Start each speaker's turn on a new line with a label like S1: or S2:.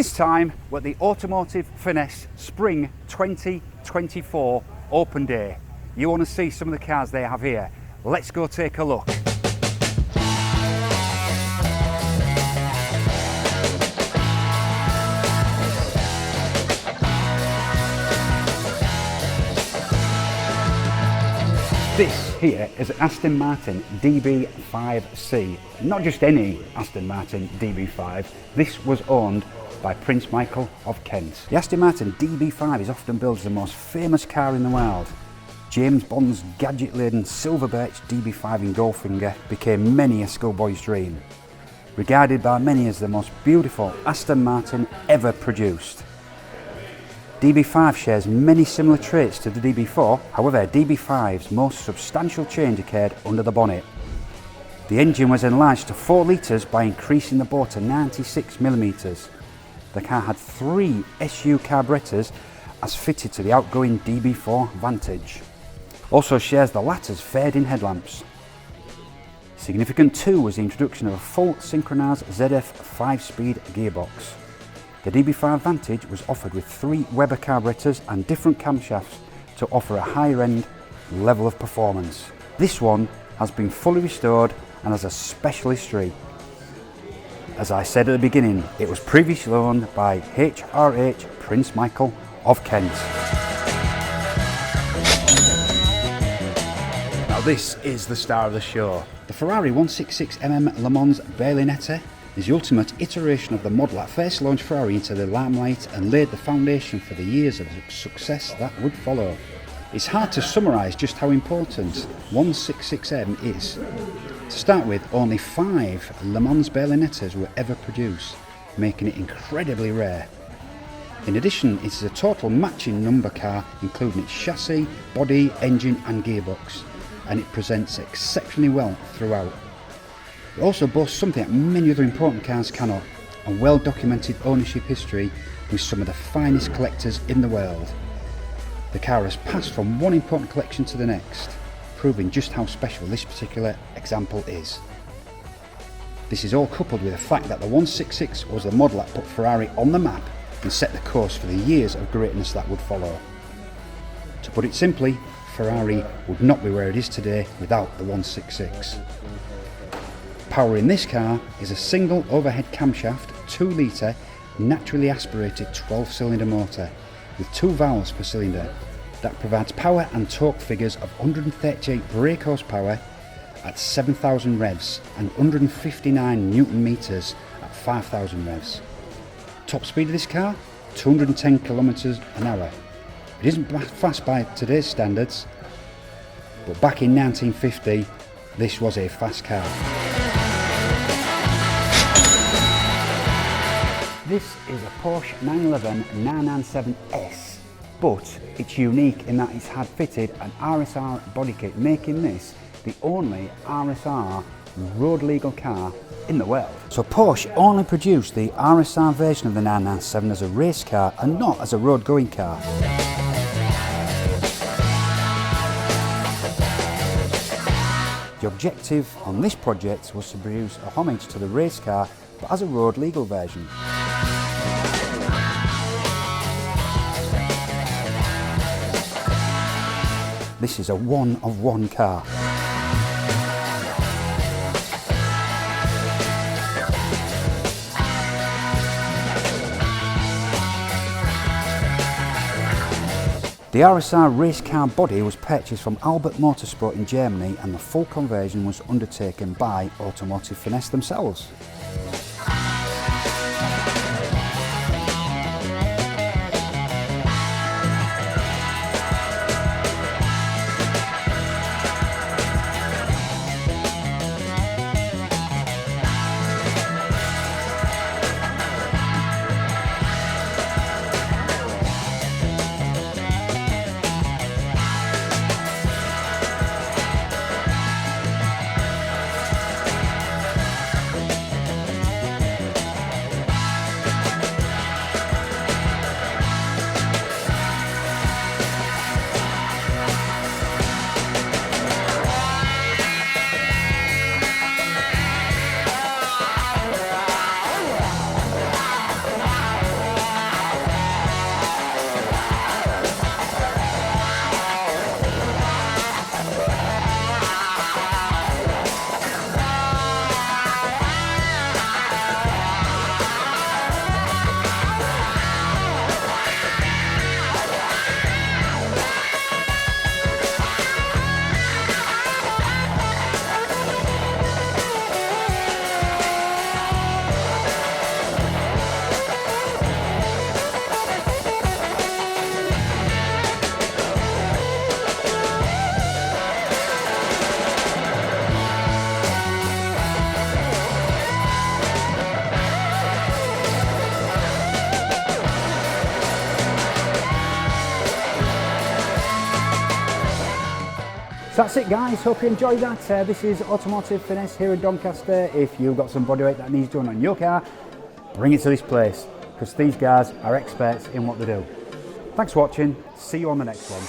S1: This time we're at the Automotive Fineese Spring 2024 Open Day. You want to see some of the cars they have here? Let's go take a look. This here is an Aston Martin DB5C. Not just any Aston Martin DB5, this was owned by Prince Michael of Kent. The Aston Martin DB5 is often billed as the most famous car in the world. James Bond's gadget-laden silver birch DB5 in Goldfinger became many a schoolboy's dream. Regarded by many as the most beautiful Aston Martin ever produced. DB5 shares many similar traits to the DB4, however DB5's most substantial change occurred under the bonnet. The engine was enlarged to 4 litres by increasing the bore to 96mm. The car had 3 SU carburetors as fitted to the outgoing DB4 Vantage. Also shares the latter's fading headlamps. Significant too was the introduction of a full synchronised ZF 5-speed gearbox. The DB5 Vantage was offered with 3 Weber carburetors and different camshafts to offer a higher end level of performance. This one has been fully restored and has a special history. As I said at the beginning, it was previously owned by HRH Prince Michael of Kent. Now this is the star of the show. The Ferrari 166mm Le Mans Berlinetta is the ultimate iteration of the model that first launched Ferrari into the limelight and laid the foundation for the years of success that would follow. It's hard to summarise just how important 166M is. To start with, only 5 Le Mans Berlinettas were ever produced, making it incredibly rare. In addition, it is a total matching number car, including its chassis, body, engine and gearbox, and it presents exceptionally well throughout. It also boasts something that many other important cars cannot, a well-documented ownership history with some of the finest collectors in the world. The car has passed from one important collection to the next, proving just how special this particular example is. This is all coupled with the fact that the 166 was the model that put Ferrari on the map and set the course for the years of greatness that would follow. To put it simply, Ferrari would not be where it is today without the 166. Power in this car is a single overhead camshaft 2 litre naturally aspirated 12-cylinder motor with 2 valves per cylinder that provides power and torque figures of 138 brake horsepower at 7,000 revs and 159 newton meters at 5,000 revs. Top speed of this car, 210 kilometers an hour. It isn't fast by today's standards, but back in 1950 this was a fast car. This is a Porsche 911 997S, but it's unique in that it's had fitted an RSR body kit, making this the only RSR road legal car in the world. So Porsche only produced the RSR version of the 997 as a race car and not as a road going car. The objective on this project was to produce a homage to the race car but as a road legal version. This is a one-of-one car. The RSR race car body was purchased from Albert Motorsport in Germany and the full conversion was undertaken by Automotive Fineese themselves. So that's it guys, hope you enjoyed that. This is Automotive Fineese here in Doncaster. If you've got some bodyweight that needs done on your car, bring it to this place, because these guys are experts in what they do. Thanks for watching, see you on the next one.